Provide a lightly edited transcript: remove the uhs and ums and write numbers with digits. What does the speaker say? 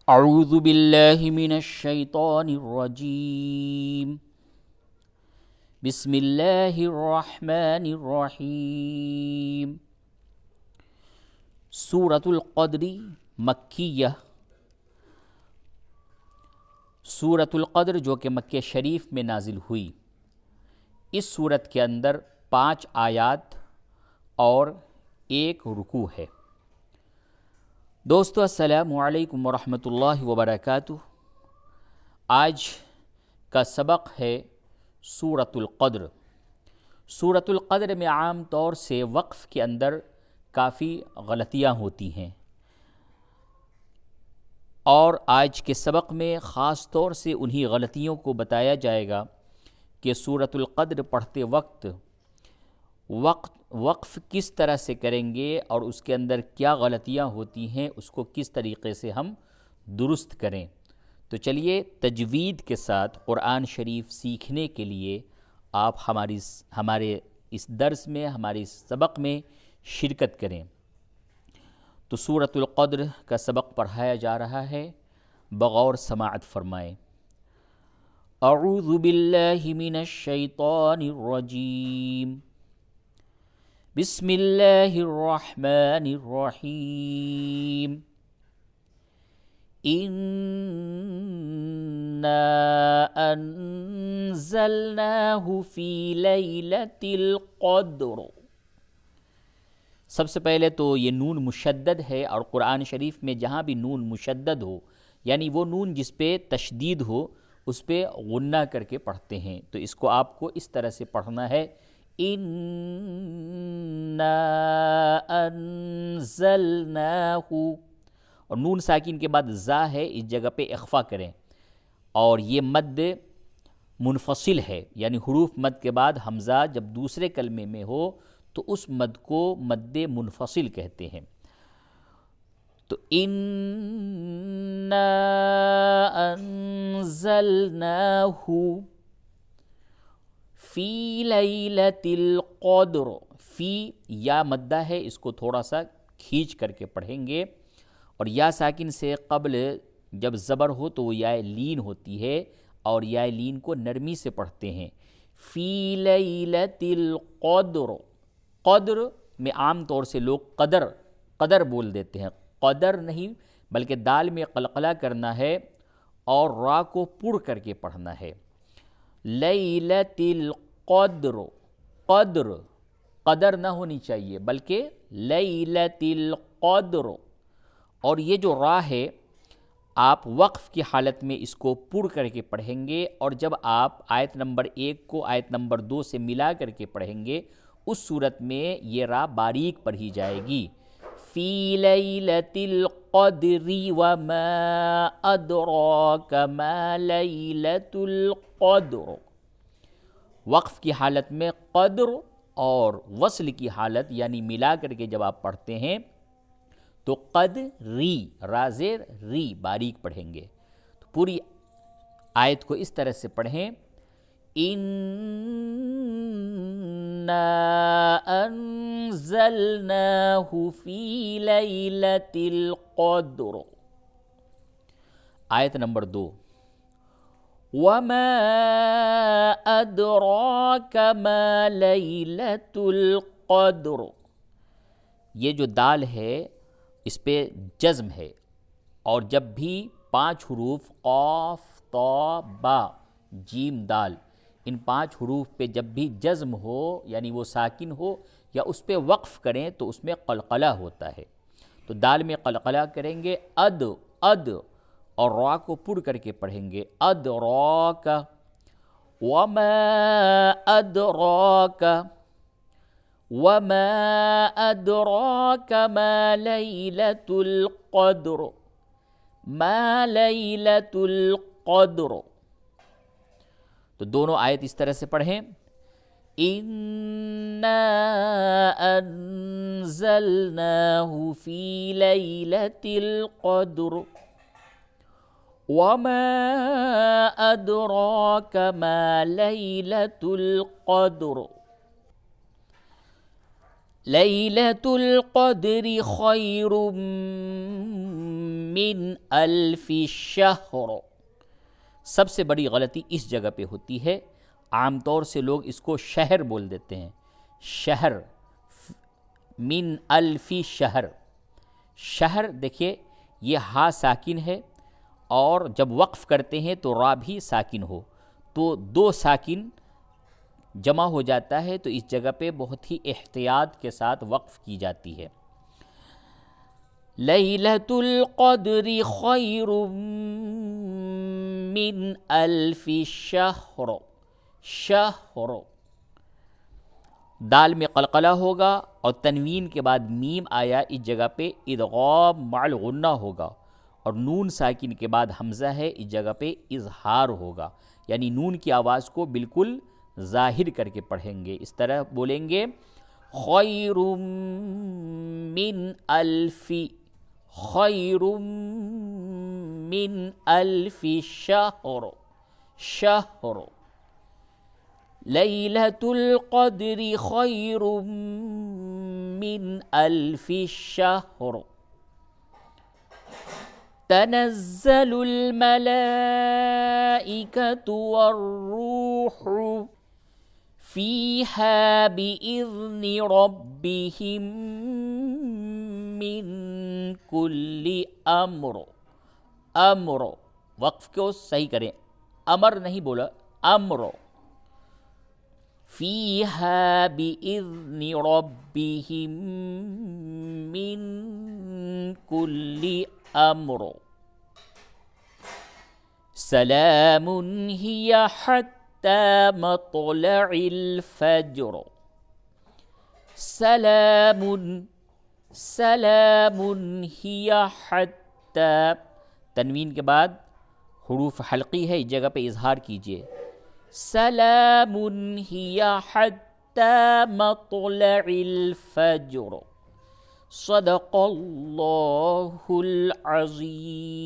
اعوذ باللہ من الشیطان الرجیم بسم اللہ الرحمن الرحیم۔ سورۃ القدر مکیہ، سورۃ القدر جو کہ مکہ شریف میں نازل ہوئی۔ اس سورت کے اندر 5 آیات اور 1 رکوع ہے۔ دوستو السلام علیکم ورحمۃ اللہ وبرکاتہ۔ آج کا سبق ہے سورۃ القدر۔ سورۃ القدر میں عام طور سے وقف کے اندر کافی غلطیاں ہوتی ہیں، اور آج کے سبق میں خاص طور سے انہی غلطیوں کو بتایا جائے گا کہ سورۃ القدر پڑھتے وقت وقف کس طرح سے کریں گے اور اس کے اندر کیا غلطیاں ہوتی ہیں، اس کو کس طریقے سے ہم درست کریں۔ تو چلیے تجوید کے ساتھ قرآن شریف سیکھنے کے لیے آپ ہمارے اس درس میں، ہمارے اس سبق میں شرکت کریں۔ تو سورۃ القدر کا سبق پڑھایا جا رہا ہے، بغور سماعت فرمائیں۔ اعوذ باللہ من الشیطان الرجیم، بسم اللہ الرحمن الرحیم۔ اِنَّا أَنزَلْنَاهُ فِي لَيْلَةِ الْقَدْرِ۔ سب سے پہلے تو یہ نون مشدد ہے، اور قرآن شریف میں جہاں بھی نون مشدد ہو، یعنی وہ نون جس پہ تشدید ہو، اس پہ غنہ کر کے پڑھتے ہیں۔ تو اس کو آپ کو اس طرح سے پڑھنا ہے، اِنَّا أَنزَلْنَاهُ، اور نون ساکن کے بعد زا ہے، اس جگہ پہ اخفا کریں، اور یہ مد منفصل ہے، یعنی حروف مد کے بعد حمزہ جب دوسرے کلمے میں ہو تو اس مد کو مد منفصل کہتے ہیں۔ تو اِنَّا أَنزَلْنَاهُ فی لیلۃ القدر، فی یا مدہ ہے، اس کو تھوڑا سا کھینچ کر کے پڑھیں گے، اور یا ساکن سے قبل جب زبر ہو تو وہ یا لین ہوتی ہے، اور یا لین کو نرمی سے پڑھتے ہیں۔ فی لیلۃ القدر، قدر میں عام طور سے لوگ قدر بول دیتے ہیں، قدر نہیں، بلکہ دال میں قلقلہ کرنا ہے اور را کو پر کر کے پڑھنا ہے۔ لیلۃ القدر، قدر نہ ہونی چاہیے بلکہ لیلۃ القدر، اور یہ جو را ہے آپ وقف کی حالت میں اس کو پر کر کے پڑھیں گے، اور جب آپ آیت نمبر 1 کو آیت نمبر 2 سے ملا کر کے پڑھیں گے، اس صورت میں یہ را باریک پڑھی جائے گی۔ فی لیلۃ القدر وما ادراک ما لیلۃ القدر۔ وقف کی حالت میں قدر اور وصل کی حالت یعنی ملا کر کے جب آپ پڑھتے ہیں تو قدری، را زیر ری باریک پڑھیں گے۔ تو پوری آیت کو اس طرح سے پڑھیں، اِنَّا أَنزَلْنَاهُ فِي لَيْلَةِ الْقَدْرِ۔ آیت نمبر 2، وَمَا أَدْرَاكَ مَا لَيْلَةُ الْقَدْرِ۔ یہ جو دال ہے اس پہ جزم ہے، اور جب بھی 5 حروف قاف طا با جیم دال، ان 5 حروف پہ جب بھی جزم ہو یعنی وہ ساکن ہو یا اس پہ وقف کریں تو اس میں قلقلہ ہوتا ہے۔ تو دال میں قلقلہ کریں گے، اد، اور را کو پر کر کے پڑھیں گے، ادراک، وما ادراک، وما ادراک ما لیلۃ القدر، ما لیلۃ القدر۔ تو دونوں آیت اس طرح سے پڑھیں، اِنَّا أَنزَلْنَاهُ فِي لَيْلَةِ الْقَدْرِ وَمَا أَدْرَاكَ مَا لَيْلَةُ الْقَدْرِ لَيْلَةُ الْقَدْرِ خَيْرٌ من الف شہر. سب سے بڑی غلطی اس جگہ پہ ہوتی ہے، عام طور سے لوگ اس کو شہر بول دیتے ہیں، شہر، من الف شہر. شہر دیکھیے یہ ہا ساکن ہے، اور جب وقف کرتے ہیں تو را بھی ساکن ہو، تو دو ساکن جمع ہو جاتا ہے، تو اس جگہ پہ بہت ہی احتیاط کے ساتھ وقف کی جاتی ہے. لیلۃ القدر خیر من الف شہر. شہر دال میں قلقلہ ہوگا اور تنوین کے بعد میم آیا، اس جگہ پہ ادغام مع الغنہ ہوگا، اور نون ساکن کے بعد حمزہ ہے، اس جگہ پہ اظہار ہوگا، یعنی نون کی آواز کو بالکل ظاہر کر کے پڑھیں گے. اس طرح بولیں گے خیر من الف، خیر من الف شہر. شہر لیلۃ القدر خیر من الف شہر. تنزل الملائکۃ والروح فیہا بإذن ربہم من کل امر. امر وقف کو صحیح کریں، امر نہیں بولا، امر. فیہا بإذن ربہم من کل امر. سلام ہی حتی مطلع الفجر. سلام، سلام ہی حتی، تنوین کے بعد حروف حلقی ہے، اس جگہ پہ اظہار کیجئے. سلام ہی حتی مطلع الفجر. صدق اللہ العظیم.